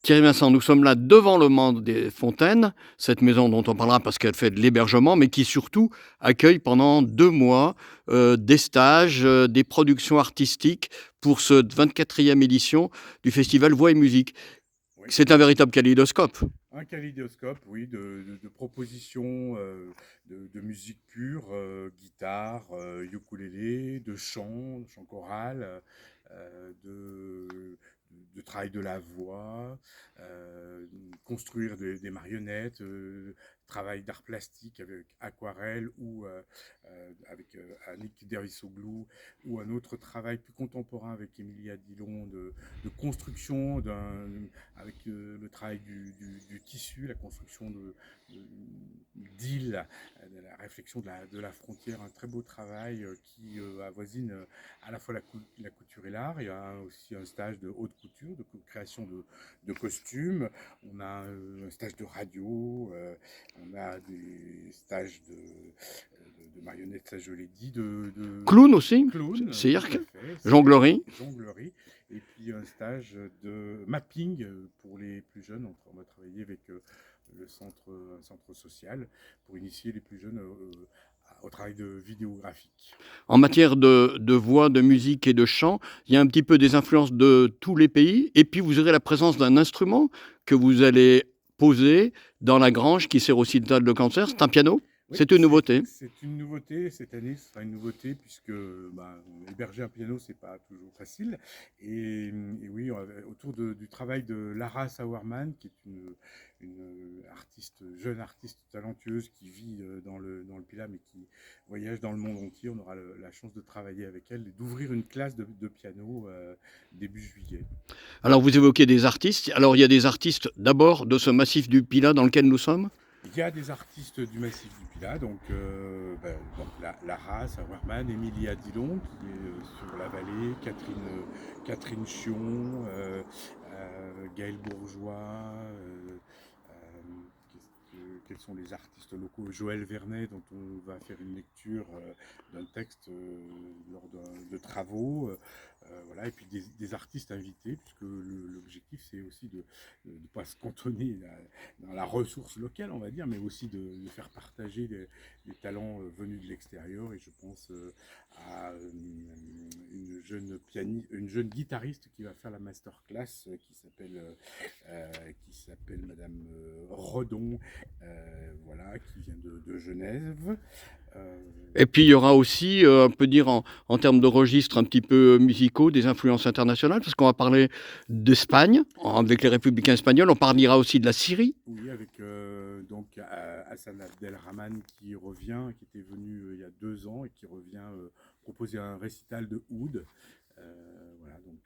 Thierry Vincent, nous sommes là devant le Mans des Fontaines, cette maison dont on parlera parce qu'elle fait de l'hébergement, mais qui surtout accueille pendant 2 mois des stages, des productions artistiques pour ce 24e édition du festival Voix et Musique. Oui, C'est un véritable kaléidoscope. un kaléidoscope, oui, de propositions de musique pure, guitare, ukulélé, de chant choral, de travail de la voix, euh, construire des marionnettes, travail d'art plastique avec aquarelle ou avec Annick Dervissoglou, ou un autre travail plus contemporain avec Emilia Dillon de construction avec le travail du tissu, la construction d'îles, la réflexion de la frontière, un très beau travail qui avoisine à la fois la couture et l'art. Il y a aussi un stage de haute couture, de création de costumes. On a un stage de radio, on a des stages de marionnettes, ça je l'ai dit, Clown aussi, clown, tout cirque, à fait, cirque, jonglerie. jonglerie, et puis un stage de mapping pour les plus jeunes. On va travailler avec un centre social pour initier les plus jeunes au travail de vidéographique. En matière de voix, de musique et de chant, il y a un petit peu des influences de tous les pays. Et puis vous aurez la présence d'un instrument que vous allez poser dans la grange qui sert aussi de table de concert. C'est un piano. Oui, C'est une nouveauté. c'est une nouveauté cette année, ce sera une nouveauté puisque bah, héberger un piano, c'est pas toujours facile. Et oui, autour du travail de Lara Sauermann, qui est une artiste, jeune artiste talentueuse qui vit dans le Pilat mais qui voyage dans le monde entier, on aura la chance de travailler avec elle et d'ouvrir une classe de piano début juillet. Alors vous évoquez des artistes. Alors il y a des artistes d'abord de ce massif du Pilat dans lequel nous sommes. Il y a des artistes du massif du Pilat, donc Lara Sauermann, Emilia Dillon qui est sur la vallée, Catherine Chion, Gaël Bourgeois, quels sont les artistes locaux, Joël Vernet dont on va faire une lecture d'un texte lors de travaux, voilà, et puis des artistes invités, puisque l'objectif c'est aussi de ne pas se cantonner dans la ressource locale, on va dire, mais aussi de faire partager des talents venus de l'extérieur. Et je pense à une jeune guitariste qui va faire la masterclass qui s'appelle Madame Redon, voilà, qui vient de Genève. Euh, Et puis il y aura aussi, on peut dire en termes de registres un petit peu musicaux, des influences internationales, parce qu'on va parler d'Espagne, avec les républicains espagnols, on parlera aussi de la Syrie. Oui, avec donc Hassan Abdelrahman qui revient, qui était venu il y a 2 ans et qui revient proposer un récital de oud. Voilà, donc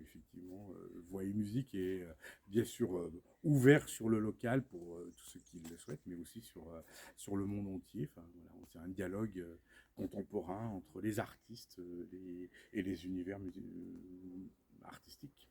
effectivement, voix et musique est bien sûr ouvert sur le local pour tous ceux qui le souhaitent, mais aussi sur le monde entier. Enfin, voilà, c'est un dialogue contemporain entre les artistes et les univers artistiques.